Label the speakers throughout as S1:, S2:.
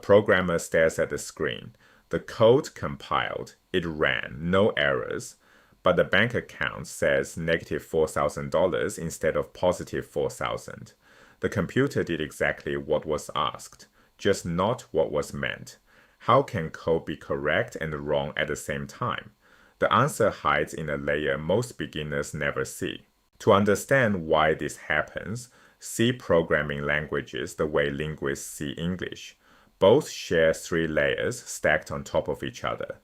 S1: programmer stares at the screen. The code compiled. It ran. No errors. But the bank account says negative $4,000 instead of positive 4,000. The computer did exactly what was asked, just not what was meant. How can code be correct and wrong at the same time? The answer hides in a layer most beginners never see. To understand why this happens, see programming languages the way linguists see English. Both share three layers stacked on top of each other.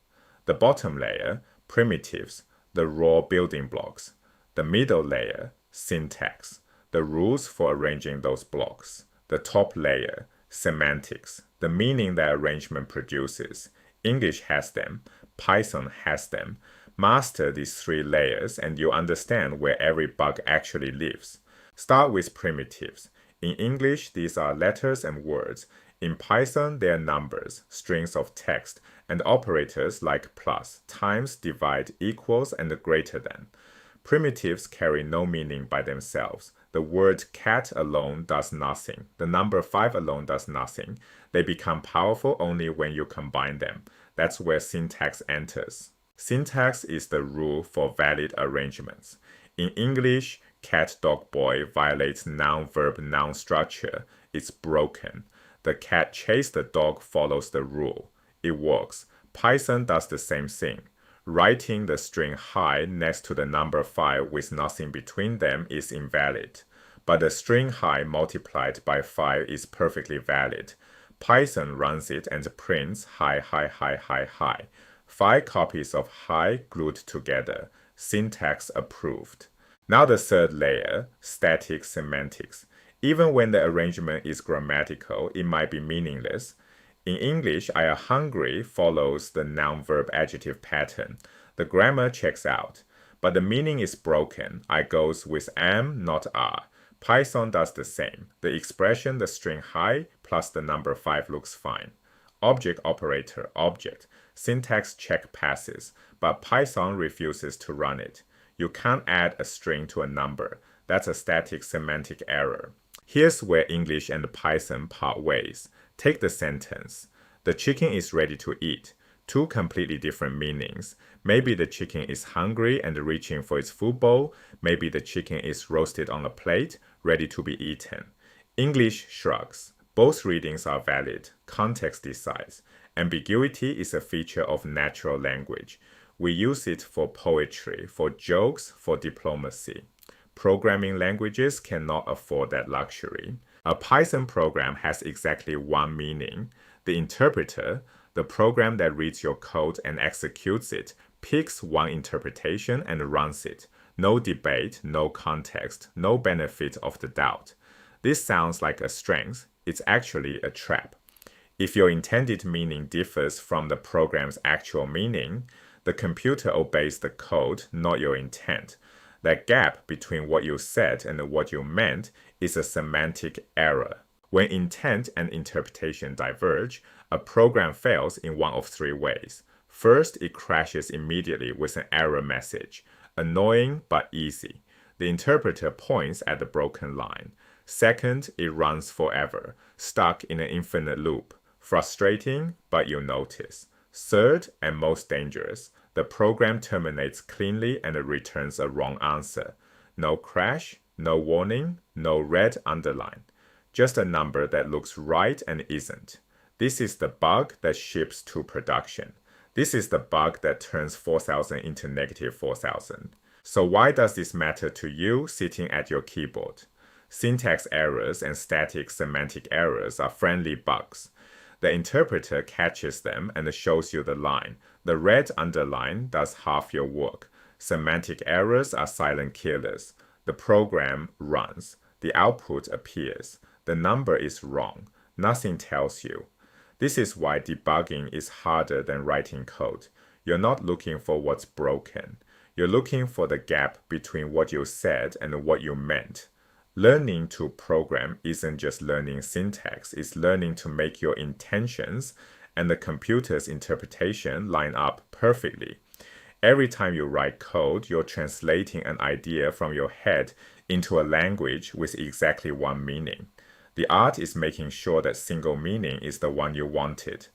S1: The bottom layer, primitives, the raw building blocks. The middle layer, syntax, the rules for arranging those blocks. The top layer, semantics, the meaning that arrangement produces. English has them, Python has them. Master these three layers and you'll understand where every bug actually lives. Start with primitives. In English, these are letters and words. In Python, they are numbers, strings of text, and operators like plus, times, divide, equals, and greater than. Primitives carry no meaning by themselves. The word cat alone does nothing. The number 5 alone does nothing. They become powerful only when you combine them. That's where syntax enters. Syntax is the rule for valid arrangements. In English, cat, dog, boy violates noun, verb, noun structure. It's broken. The cat chased the dog follows the rule. It works. Python does the same thing. Writing the string high next to the number 5 with nothing between them is invalid. But the string high multiplied by 5 is perfectly valid. Python runs it and prints high, high, high, high, high. 5 copies of high glued together. Syntax approved. Now the third layer, static semantics. Even when the arrangement is grammatical, it might be meaningless. In English, I am hungry follows the noun-verb-adjective pattern. The grammar checks out. But the meaning is broken. I goes with am, not are. Python does the same. The expression the string high plus the number 5 looks fine. Object operator, object. Syntax check passes, but Python refuses to run it. You can't add a string to a number. That's a static semantic error. Here's where English and Python part ways. Take the sentence. The chicken is ready to eat. Two completely different meanings. Maybe the chicken is hungry and reaching for its food bowl. Maybe the chicken is roasted on a plate, ready to be eaten. English shrugs. Both readings are valid. Context decides. Ambiguity is a feature of natural language. We use it for poetry, for jokes, for diplomacy. Programming languages cannot afford that luxury. A Python program has exactly one meaning. The interpreter, the program that reads your code and executes it, picks one interpretation and runs it. No debate, no context, no benefit of the doubt. This sounds like a strength. It's actually a trap. If your intended meaning differs from the program's actual meaning, the computer obeys the code, not your intent. That gap between what you said and what you meant is a semantic error. When intent and interpretation diverge, a program fails in one of three ways. First, it crashes immediately with an error message. Annoying but easy. The interpreter points at the broken line. Second, it runs forever, stuck in an infinite loop. Frustrating, but you notice. Third, and most dangerous, the program terminates cleanly and returns a wrong answer. No crash, no warning, no red underline. Just a number that looks right and isn't. This is the bug that ships to production. This is the bug that turns 4,000 into negative 4,000. So why does this matter to you sitting at your keyboard? Syntax errors and static semantic errors are friendly bugs. The interpreter catches them and shows you the line. The red underline does half your work. Semantic errors are silent killers. The program runs. The output appears. The number is wrong. Nothing tells you. This is why debugging is harder than writing code. You're not looking for what's broken. You're looking for the gap between what you said and what you meant. Learning to program isn't just learning syntax, it's learning to make your intentions and the computer's interpretation line up perfectly. Every time you write code, you're translating an idea from your head into a language with exactly one meaning. The art is making sure that single meaning is the one you wanted.